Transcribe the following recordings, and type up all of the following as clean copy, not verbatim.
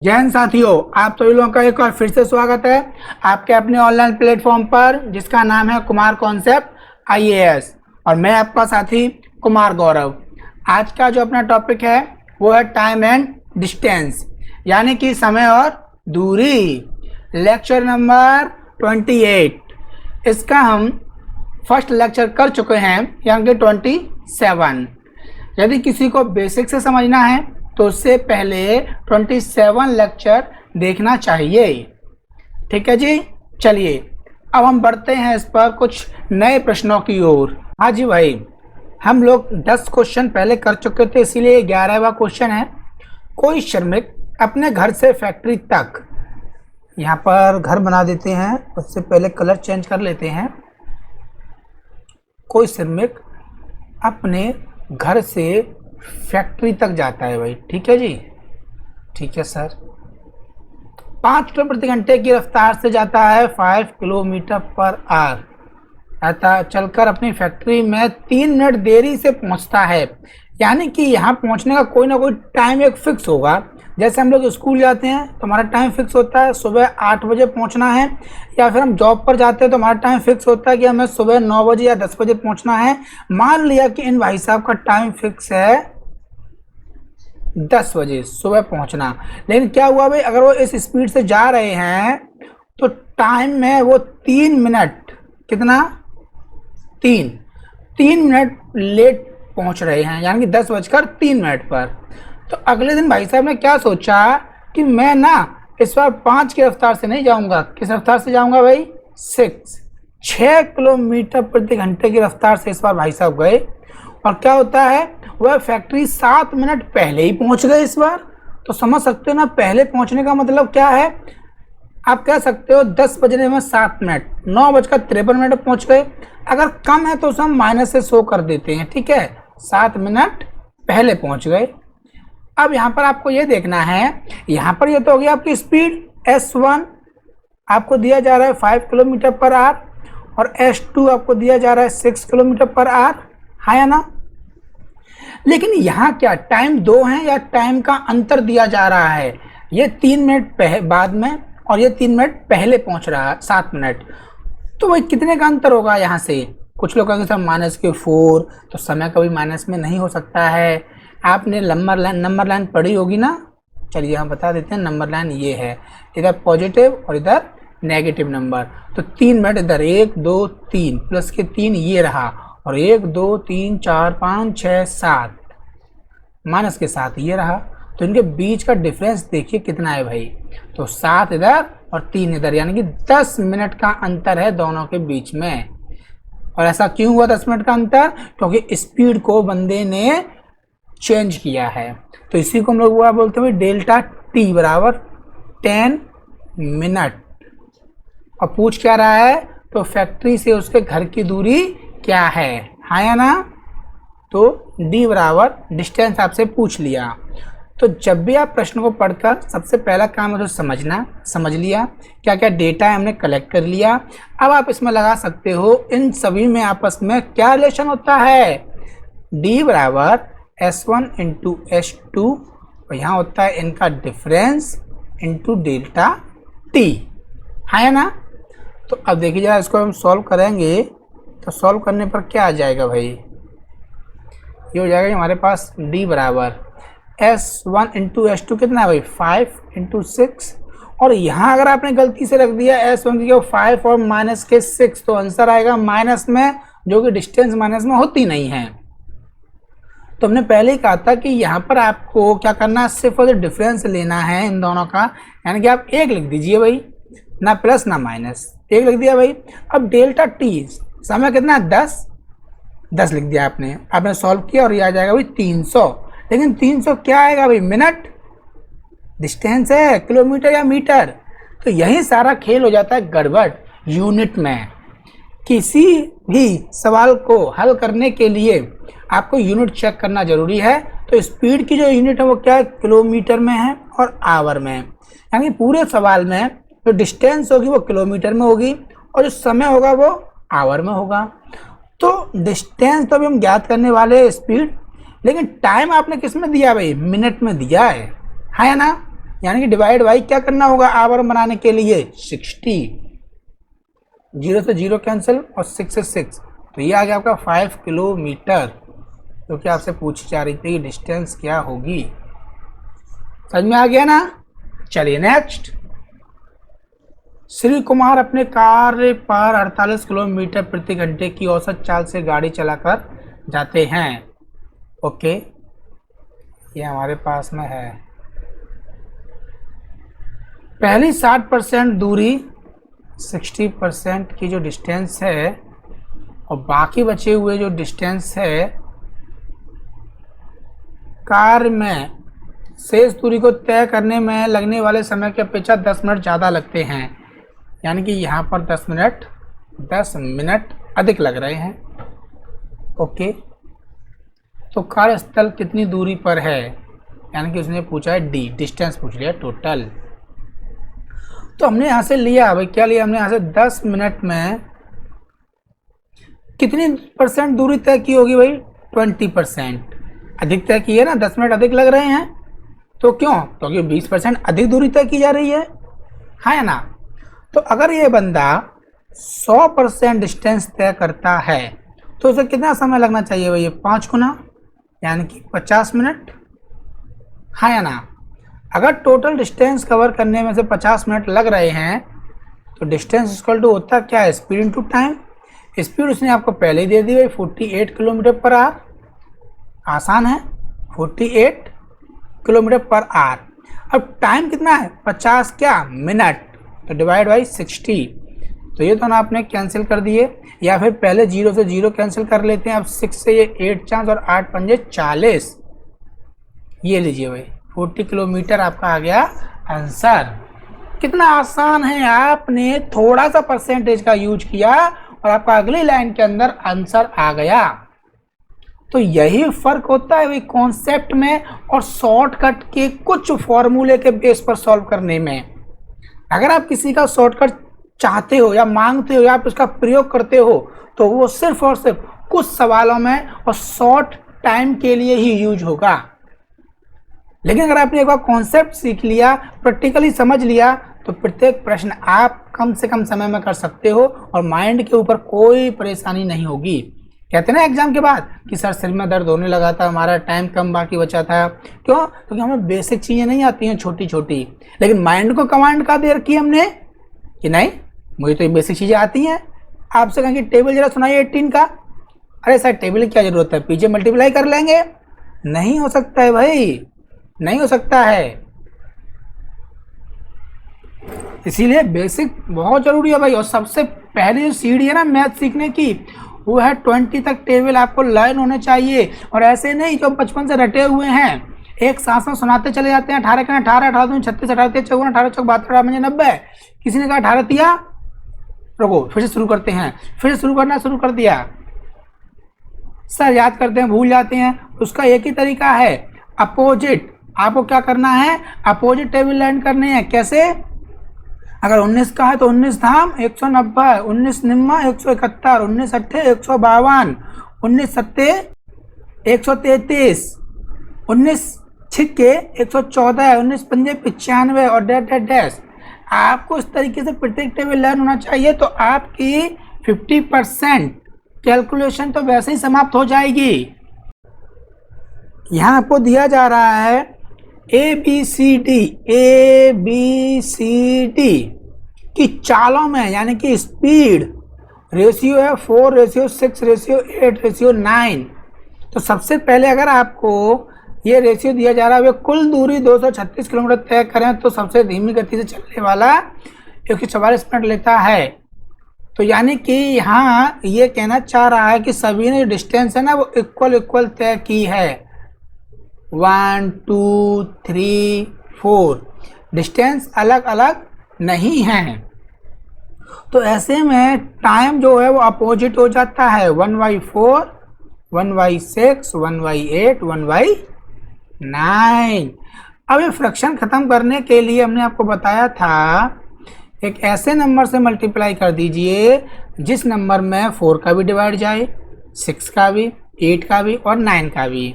जय हिंद साथियों, आप सभी लोगों का एक बार फिर से स्वागत है आपके अपने ऑनलाइन प्लेटफॉर्म पर जिसका नाम है कुमार कॉन्सेप्ट आईएएस और मैं आपका साथी कुमार गौरव। आज का जो अपना टॉपिक है वो है टाइम एंड डिस्टेंस, यानी कि समय और दूरी। लेक्चर नंबर 28, इसका हम फर्स्ट लेक्चर कर चुके हैं, यानी कि 27। यदि किसी को बेसिक से समझना है तो उससे पहले 27 लेक्चर देखना चाहिए। ठीक है जी, चलिए अब हम बढ़ते हैं इस पर कुछ नए प्रश्नों की ओर। हाँ जी भाई, हम लोग 10 क्वेश्चन पहले कर चुके थे, इसीलिए 11वां क्वेश्चन है। कोई श्रमिक अपने घर से फैक्ट्री तक, यहाँ पर घर बना देते हैं, उससे पहले कलर चेंज कर लेते हैं। कोई श्रमिक अपने घर से फैक्ट्री तक जाता है भाई। ठीक है जी, ठीक है सर। 5 किलोमीटर प्रति घंटे की रफ्तार से जाता है 5 किलोमीटर पर आवर, आता चलकर अपनी फैक्ट्री में 3 मिनट देरी से पहुंचता है। यानी कि यहाँ पहुंचने का कोई ना कोई टाइम एक फिक्स होगा। जैसे हम लोग स्कूल जाते हैं तो हमारा टाइम फिक्स होता है सुबह 8 बजे पहुंचना है, या फिर हम जॉब पर जाते हैं तो हमारा टाइम फिक्स होता है कि हमें सुबह 9 बजे या 10 बजे पहुंचना है। मान लिया कि इन भाई साहब का टाइम फिक्स है 10 बजे सुबह पहुंचना, लेकिन क्या हुआ भाई, अगर वो इस स्पीड से जा रहे हैं तो टाइम में वो 3 मिनट, कितना 3 मिनट लेट पहुंच रहे हैं, यानी कि 10:03 पर। तो अगले दिन भाई साहब ने क्या सोचा कि मैं ना इस बार 5 की रफ्तार से नहीं जाऊंगा। किस रफ्तार से जाऊंगा भाई? 6 किलोमीटर प्रति घंटे की रफ्तार से इस बार भाई साहब गए। और क्या होता है, वह फैक्ट्री 7 मिनट पहले ही पहुंच गए इस बार। तो समझ सकते हो ना, पहले पहुंचने का मतलब क्या है। आप कह सकते हो 10 बजने में 7 मिनट, 9:53 पहुंच गए। अगर कम है तो उसे हम माइनस से शो कर देते हैं। ठीक है, 7 मिनट पहले पहुंच गए। अब यहाँ पर आपको ये देखना है, यहाँ पर ये तो हो गया आपकी स्पीड S1 आपको दिया जा रहा है 5 किलोमीटर पर आवर और S2 आपको दिया जा रहा है 6 किलोमीटर पर आवर, है या ना। लेकिन यहाँ क्या टाइम 2 है या टाइम का अंतर दिया जा रहा है। ये 3 मिनट बाद में और ये 3 मिनट पहले पहुंच रहा है 7 मिनट। तो वही कितने का अंतर होगा यहाँ से। कुछ लोग कहेंगे सर -4, तो समय कभी माइनस में नहीं हो सकता है। आपने नंबर लाइन पढ़ी होगी ना। चलिए हम बता देते हैं, नंबर लाइन ये है, इधर पॉजिटिव और इधर नेगेटिव नंबर। तो 3 मिनट इधर 1 2 3 प्लस के 3 ये रहा, और 1 2 3 4 5 6 7 माइनस के 7 ये रहा। तो इनके बीच का डिफरेंस देखिए कितना है भाई। तो 7 इधर और 3 इधर, यानी कि 10 मिनट का अंतर है दोनों के बीच में। और ऐसा क्यों हुआ 10 मिनट का अंतर? क्योंकि स्पीड को बंदे ने चेंज किया है। तो इसी को हम लोग वो बोलते हैं डेल्टा टी बराबर 10 मिनट। और पूछ क्या रहा है, तो फैक्ट्री से उसके घर की दूरी क्या है या ना। तो डी बराबर डिस्टेंस आपसे पूछ लिया। तो जब भी आप प्रश्न को पढ़कर सबसे पहला काम है तो समझना, समझ लिया क्या क्या डेटा है हमने कलेक्ट कर लिया। अब आप इसमें लगा सकते हो इन सभी में आपस में क्या रिलेशन होता है। डी बराबर S1 इंटू S2, और यहाँ होता है इनका डिफरेंस इंटू डेल्टा टी, है ना। तो अब देखिए जरा, इसको हम सॉल्व करेंगे तो सॉल्व करने पर क्या आ जाएगा भाई, ये हो जाएगा हमारे पास D बराबर S1 इंटू S2 कितना है भाई 5 इंटू 6। और यहाँ अगर आपने गलती से रख दिया S1 की 5 और माइनस के 6, तो आंसर आएगा माइनस में, जो कि डिस्टेंस माइनस में होती नहीं है। तो हमने पहले ही कहा था कि यहाँ पर आपको क्या करना है, सिर्फ और डिफरेंस लेना है इन दोनों का, यानी कि आप 1 लिख दीजिए भाई, ना प्लस ना माइनस, 1 लिख दिया भाई। अब डेल्टा टी समय कितना है 10 लिख दिया आपने सॉल्व किया और ये आ जाएगा भाई 300। लेकिन 300 क्या आएगा भाई, मिनट, डिस्टेंस है किलोमीटर या मीटर। तो यही सारा खेल हो जाता है गड़बड़ यूनिट में। किसी भी सवाल को हल करने के लिए आपको यूनिट चेक करना जरूरी है। तो स्पीड की जो यूनिट है वो क्या है, किलोमीटर में है और आवर में है। यानी पूरे सवाल में जो डिस्टेंस होगी वो किलोमीटर में होगी और जो समय होगा वो आवर में होगा। तो डिस्टेंस तो अभी हम ज्ञात करने वाले हैं, स्पीड, लेकिन टाइम आपने किस में दिया भाई, मिनट में दिया है या ना। यानी कि डिवाइड बाई क्या करना होगा आवर बनाने के लिए 60, 0 से 0 कैंसिल और 6 से 6, तो ये आ गया आपका 5 किलोमीटर, जो कि आपसे पूछी जा रही थी डिस्टेंस क्या होगी। समझ में आ गया ना। चलिए नेक्स्ट। श्री कुमार अपने कार्य पर 48 किलोमीटर प्रति घंटे की औसत चाल से गाड़ी चलाकर जाते हैं। ओके, ये हमारे पास में है। पहली 60% दूरी 60% की जो डिस्टेंस है और बाकी बचे हुए जो डिस्टेंस है कार में शेष दूरी को तय करने में लगने वाले समय की अपेक्षा 10 मिनट ज़्यादा लगते हैं, यानी कि यहाँ पर 10 मिनट अधिक लग रहे हैं। ओके, तो कार्यस्थल कितनी दूरी पर है, यानी कि उसने पूछा है डी, डिस्टेंस पूछ लिया टोटल। तो हमने यहाँ से लिया भाई, क्या लिया हमने यहाँ से 10 मिनट में कितनी % दूरी तय की होगी भाई, 20% अधिक तय की है ना, 10 मिनट अधिक लग रहे हैं। तो क्यों, क्योंकि 20% अधिक दूरी तय की जा रही है या ना। तो अगर ये बंदा 100% डिस्टेंस तय करता है तो उसे कितना समय लगना चाहिए भाई, 5 गुना, यानी कि 50 मिनट, या ना। अगर टोटल डिस्टेंस कवर करने में से 50 मिनट लग रहे हैं तो डिस्टेंस इक्वल टू होता क्या है, स्पीड इनटू टाइम। स्पीड उसने आपको पहले ही दे दी भाई 48 किलोमीटर पर आवर, आसान है, 48 किलोमीटर पर आवर। अब टाइम कितना है 50 क्या मिनट, तो डिवाइड बाई 60, तो ये दोनों आपने कैंसिल कर दिए, या फिर पहले 0 से 0 कैंसिल कर लेते हैं। अब 6 से ये 8 चांस और 8 पंजे 40, ये लीजिए भाई 40 किलोमीटर आपका आ गया आंसर। कितना आसान है, आपने थोड़ा सा परसेंटेज का यूज किया और आपका अगली लाइन के अंदर आंसर आ गया। तो यही फर्क होता है भाई कॉन्सेप्ट में और शॉर्टकट के कुछ फॉर्मूले के बेस पर सॉल्व करने में। अगर आप किसी का शॉर्टकट चाहते हो या मांगते हो या आप उसका प्रयोग करते हो तो वो सिर्फ और सिर्फ कुछ सवालों में और शॉर्ट टाइम के लिए ही यूज होगा। लेकिन अगर आपने एक बार कॉन्सेप्ट सीख लिया, प्रैक्टिकली समझ लिया, तो प्रत्येक प्रश्न आप कम से कम समय में कर सकते हो और माइंड के ऊपर कोई परेशानी नहीं होगी। कहते ना एग्जाम के बाद कि सर सिर में दर्द होने लगा था, हमारा टाइम कम बाकी बचा था, क्यों, क्योंकि हमें बेसिक चीज़ें नहीं आती हैं छोटी छोटी, लेकिन माइंड को कमांड का दे रखी हमने कि नहीं मुझे तो ये बेसिक चीज़ें आती हैं। आपसे कहेंगे टेबल जरा सुनाइए 18 का, अरे सर टेबल की क्या जरूरत है, पीछे मल्टीप्लाई कर लेंगे, नहीं हो सकता है भाई, नहीं हो सकता है। इसीलिए बेसिक बहुत जरूरी है भाई। और सबसे पहली जो सीढ़ी है ना मैथ सीखने की, वो है 20 तक टेबल आपको लर्न होने चाहिए। और ऐसे नहीं जो बचपन से रटे हुए हैं, एक सांस में सुनाते चले जाते हैं 18 के 18, 18 दूनी 36, 18 तेज 54, 18 चौक 72, 18 पंजे 90। किसी ने कहा 18 दिया, रुको फिर से शुरू करते हैं, फिर से शुरू करना शुरू कर दिया। सर याद करते हैं भूल जाते हैं, उसका एक ही तरीका है, अपोजिट। आपको क्या करना है, अपोजिट टेबल लर्न करने हैं। कैसे, अगर 19 का है तो 19 धाम 190, 19 निम्मा 171, 19 अट्ठे 152, 19 सत्ते 133, 19 छिक्के 114, 19 पंजे 95 और डैश। आपको इस तरीके से प्रत्येक टेबल लर्न होना चाहिए, तो आपकी 50% कैलकुलेशन तो वैसे ही समाप्त हो जाएगी। यहाँ आपको दिया जा रहा है ABCD की चालों में, यानी कि स्पीड रेशियो है 4:6:8:9। तो सबसे पहले अगर आपको ये रेशियो दिया जा रहा है, कुल दूरी 236 किलोमीटर तय करें तो सबसे धीमी गति से चलने वाला 144 मिनट लेता है। तो यानी कि यहाँ ये कहना चाह रहा है कि सभी ने जो डिस्टेंस है ना वो इक्वल तय की है, 1 2 3 4, डिस्टेंस अलग अलग नहीं है। तो ऐसे में टाइम जो है वो अपोजिट हो जाता है, 1/4, 1/6, 1/8, 1/9। अब ये फ्रैक्शन ख़त्म करने के लिए हमने आपको बताया था एक ऐसे नंबर से मल्टीप्लाई कर दीजिए जिस नंबर में 4 का भी डिवाइड जाए, 6 का भी, 8 का भी और 9 का भी।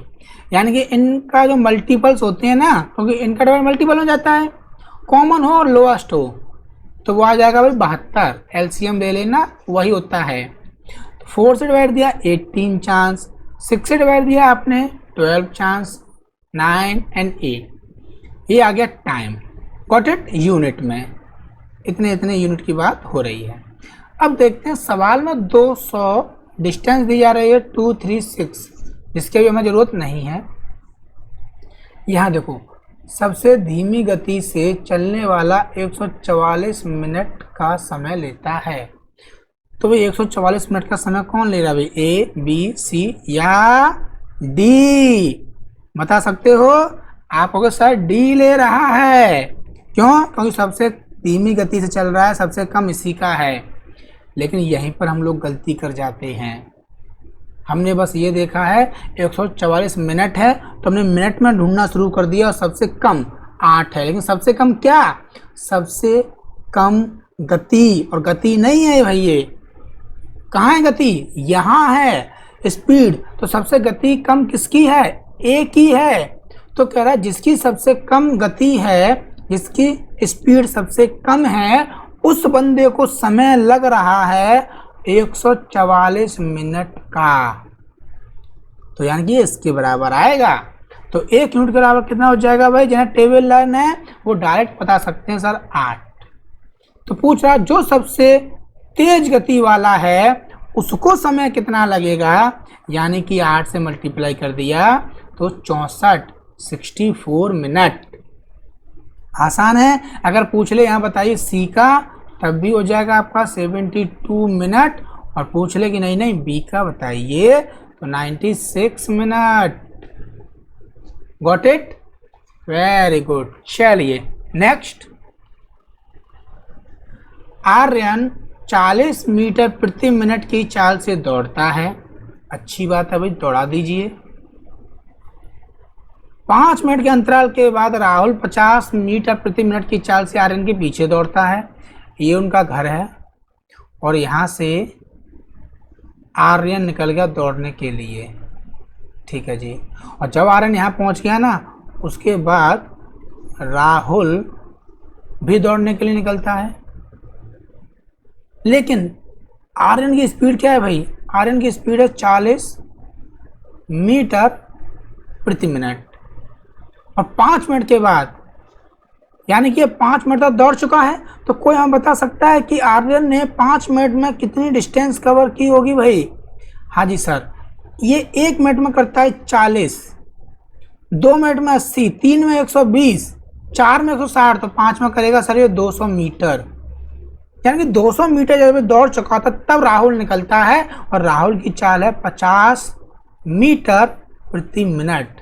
यानी कि इनका जो मल्टीपल्स होते हैं ना, क्योंकि इनका डबल मल्टीपल हो जाता है, कॉमन हो और लोएस्ट हो, तो वो आ जाएगा भाई 72। एलसीएम ले लेना, वही होता है। 4 से डिवाइड दिया 18 चांस, 6 से डिवाइड दिया आपने 12 चांस, 9 एंड 8। ये आ गया टाइम। Got it? यूनिट में इतने इतने यूनिट की बात हो रही है। अब देखते हैं सवाल में 200 डिस्टेंस दी जा रही है 236, जिसकी भी हमें ज़रूरत नहीं है। यहाँ देखो, सबसे धीमी गति से चलने वाला 144 मिनट का समय लेता है। तो भाई 144 मिनट का समय कौन ले रहा है भाई? ए, बी, सी या डी? बता सकते हो? आप कहोगे सर डी ले रहा है। क्यों? क्योंकि सबसे धीमी गति से चल रहा है, सबसे कम इसी का है। लेकिन यहीं पर हम लोग गलती कर जाते हैं। हमने बस ये देखा है 144 मिनट है, तो हमने मिनट में ढूंढना शुरू कर दिया और सबसे कम 8 है। लेकिन सबसे कम क्या? सबसे कम गति, और गति नहीं है भाई, ये कहाँ है गति? यहाँ है स्पीड। तो सबसे गति कम किसकी है? ए की है। तो कह रहा है जिसकी सबसे कम गति है, जिसकी स्पीड सबसे कम है, उस बंदे को समय लग रहा है 144 मिनट का। तो यानी कि इसके बराबर आएगा। तो 1 यूनिट के बराबर कितना हो जाएगा भाई? जहाँ टेबल लाइन है वो डायरेक्ट बता सकते हैं सर 8। तो पूछ रहा जो सबसे तेज गति वाला है उसको समय कितना लगेगा? यानी कि 8 से मल्टीप्लाई कर दिया तो 64 मिनट। आसान है। अगर पूछ ले यहाँ बताइए सी का, तब भी हो जाएगा आपका 72 मिनट। और पूछ ले कि नहीं नहीं बी का बताइए, तो 96 minute. Got it? Very good. चलिए नेक्स्ट। आर्यन 40 मीटर प्रति मिनट की चाल से दौड़ता है। अच्छी बात है भाई, दौड़ा दीजिए। 5 मिनट के अंतराल के बाद राहुल 50 मीटर प्रति मिनट की चाल से आर्यन के पीछे दौड़ता है। ये उनका घर है और यहाँ से आर्यन निकल गया दौड़ने के लिए। ठीक है जी। और जब आर्यन यहाँ पहुँच गया ना, उसके बाद राहुल भी दौड़ने के लिए निकलता है। लेकिन आर्यन की स्पीड क्या है भाई? आर्यन की स्पीड है 40 मीटर प्रति मिनट। और 5 मिनट के बाद, यानी कि 5 मिनट तक दौड़ चुका है, तो कोई हमें बता सकता है कि आर्यन ने 5 मिनट में कितनी डिस्टेंस कवर की होगी भाई? हाँ जी सर, ये 1 मिनट में करता है 40, 2 मिनट में 80, 3 में 120, 4 में 160, तो 5 में करेगा सर ये 200 मीटर। यानी कि 200 मीटर जब दौड़ चुका था तब राहुल निकलता है, और राहुल की चाल है 50 मीटर प्रति मिनट।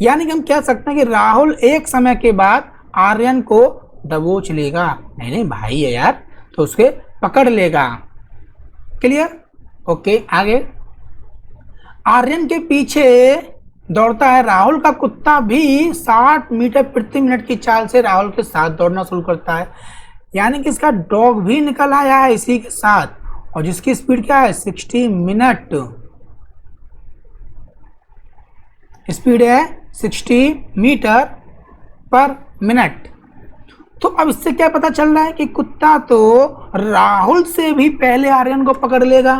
यानी कि हम कह सकते हैं कि राहुल एक समय के बाद आर्यन को दबोच लेगा। नहीं नहीं भाई है यार, तो उसके पकड़ लेगा। क्लियर? ओके आगे। आर्यन के पीछे दौड़ता है राहुल का कुत्ता भी 60 मीटर प्रति मिनट की चाल से राहुल के साथ दौड़ना शुरू करता है। यानी कि इसका डॉग भी निकल आया है इसी के साथ, और जिसकी स्पीड क्या है? 60 मिनट। स्पीड है 60 मीटर पर मिनट। तो अब इससे क्या पता चल रहा है कि कुत्ता तो राहुल से भी पहले आर्यन को पकड़ लेगा,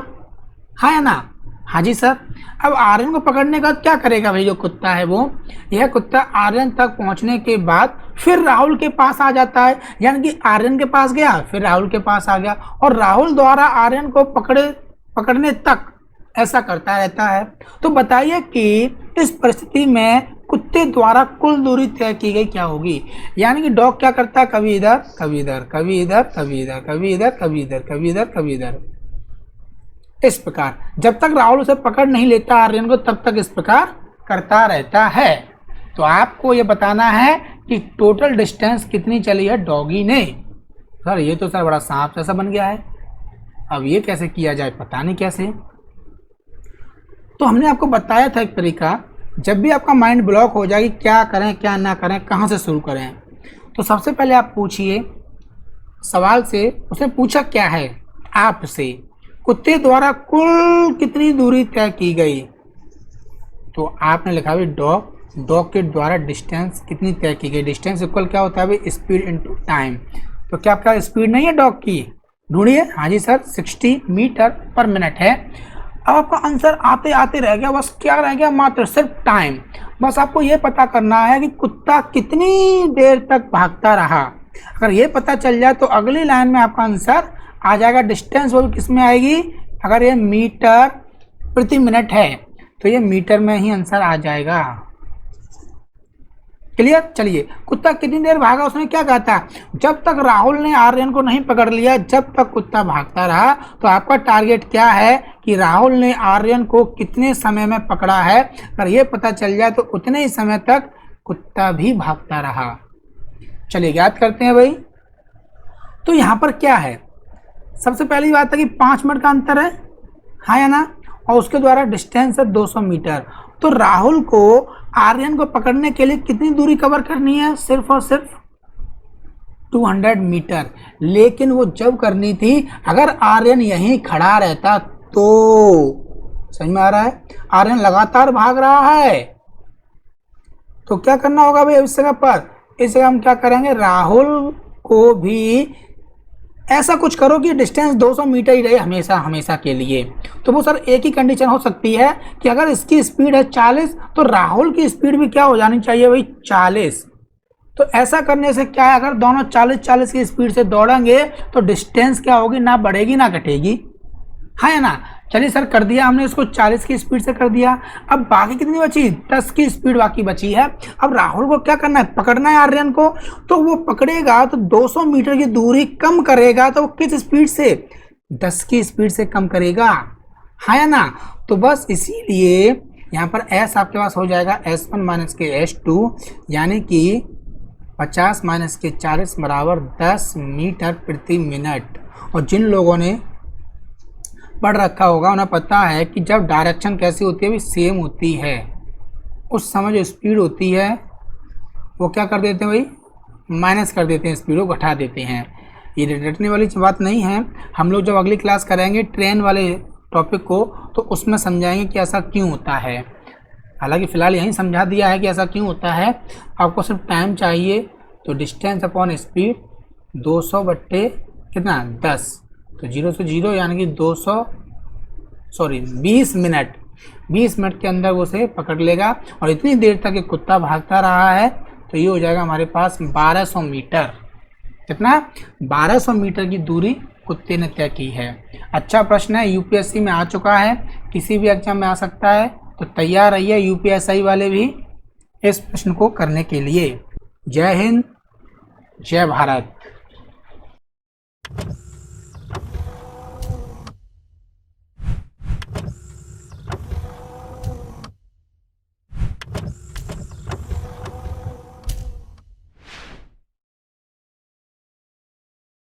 हाँ या ना? हाँ जी सर। अब आर्यन को पकड़ने का क्या करेगा भाई? जो कुत्ता है वो, यह कुत्ता आर्यन तक पहुंचने के बाद फिर राहुल के पास आ जाता है। यानी कि आर्यन के पास गया, फिर राहुल के पास आ गया, और राहुल द्वारा आर्यन को पकड़ने तक ऐसा करता रहता है। तो बताइए कि इस परिस्थिति में कुत्ते द्वारा कुल दूरी तय की गई क्या होगी? यानी कि डॉग क्या करता है? कभी इधर, कभी इधर, कभी इधर, कभी इधर, कभी इधर, कभी इधर, कभी इधर, कभी इधर, इस प्रकार। जब तक राहुल उसे पकड़ नहीं लेता आर्यन को, तब तक इस प्रकार करता रहता है। तो आपको ये बताना है कि टोटल डिस्टेंस कितनी चली है डॉगी ने। सर ये तो सर बड़ा सांप जैसा बन गया है, अब ये कैसे किया जाए? पता नहीं कैसे। तो हमने आपको बताया था एक तरीका, जब भी आपका माइंड ब्लॉक हो जाए क्या करें क्या ना करें, कहाँ से शुरू करें, तो सबसे पहले आप पूछिए सवाल से। उसने पूछा क्या है आपसे? कुत्ते द्वारा कुल कितनी दूरी तय की गई? तो आपने लिखा भाई डॉग के द्वारा डिस्टेंस कितनी तय की गई। डिस्टेंस इक्वल क्या होता है भाई, स्पीड इनटू टाइम। तो क्या आपका स्पीड नहीं है डॉग की, ढूंढिए। हाँ जी सर, 60 मीटर पर मिनट है। अब आपका आंसर आते आते रह गया, बस क्या रह गया, मात्र सिर्फ टाइम। बस आपको ये पता करना है कि कुत्ता कितनी देर तक भागता रहा। अगर ये पता चल जाए तो अगली लाइन में आपका आंसर आ जाएगा। डिस्टेंस वो किस में आएगी, अगर ये मीटर प्रति मिनट है तो ये मीटर में ही आंसर आ जाएगा। क्लियर। चलिए, कुत्ता कितनी देर भागा, उसने क्या कहा था, जब तक राहुल ने आर्यन को नहीं पकड़ लिया जब तक कुत्ता भागता रहा। तो आपका टारगेट क्या है कि राहुल ने आर्यन को कितने समय में पकड़ा है। अगर ये पता चल जाए तो उतने ही समय तक कुत्ता भी भागता रहा। चलिए याद करते हैं भाई। तो यहाँ पर क्या है, सबसे पहली बात है कि 5 मिनट का अंतर है, हाँ या ना, और उसके द्वारा डिस्टेंस है 200 मीटर। तो राहुल को आर्यन को पकड़ने के लिए कितनी दूरी कवर करनी है, सिर्फ और सिर्फ 200 मीटर। लेकिन वो जब करनी थी, अगर आर्यन यहीं खड़ा रहता तो, समझ में आ रहा है, आर्यन लगातार भाग रहा है तो क्या करना होगा भाई इस जगह पर, इस जगह हम क्या करेंगे, राहुल को भी ऐसा कुछ करो कि डिस्टेंस 200 मीटर ही रहे हमेशा हमेशा के लिए। तो वो सर एक ही कंडीशन हो सकती है कि अगर इसकी स्पीड है 40 तो राहुल की स्पीड भी क्या हो जानी चाहिए भाई, 40। तो ऐसा करने से क्या है, अगर दोनों 40-40 की स्पीड से दौड़ेंगे तो डिस्टेंस क्या होगी, ना बढ़ेगी ना घटेगी, हाँ या ना। चलिए सर कर दिया हमने इसको, 40 की स्पीड से कर दिया। अब बाकी कितनी बची, 10 की स्पीड बाकी बची है। अब राहुल को क्या करना है, पकड़ना है आर्यन को। तो वो पकड़ेगा तो 200 मीटर की दूरी कम करेगा, तो वो किस स्पीड से, 10 की स्पीड से कम करेगा, हाँ या ना। तो बस इसीलिए यहाँ पर S आपके पास हो जाएगा S1 माइनस के S2, यानी कि 50 माइनस के 40 बराबर 10 मीटर प्रति मिनट। और जिन लोगों ने पढ़ रखा होगा उन्हें पता है कि जब डायरेक्शन कैसी होती है भी सेम होती है, उस समय जो स्पीड होती है वो क्या कर देते हैं भाई, माइनस कर देते हैं, स्पीड को घटा देते हैं। ये रटने वाली बात नहीं है, हम लोग जब अगली क्लास करेंगे ट्रेन वाले टॉपिक को तो उसमें समझाएंगे कि ऐसा क्यों होता है। हालांकि फ़िलहाल यहीं समझा दिया है कि ऐसा क्यों होता है। आपको सिर्फ टाइम चाहिए, तो डिस्टेंस अपॉन स्पीड 200 बट्टे कितना 10, तो 0 से 0 यानी कि 20 मिनट, 20 मिनट के अंदर वो उसे पकड़ लेगा। और इतनी देर तक ये कुत्ता भागता रहा है तो ये हो जाएगा हमारे पास 1200 मीटर। कितना, 1200 मीटर की दूरी कुत्ते ने तय की है। अच्छा प्रश्न है, यूपीएससी में आ चुका है, किसी भी एग्जाम में आ सकता है, तो तैयार रहिए यूपीएससी वाले भी इस प्रश्न को करने के लिए। जय हिंद, जय भारत।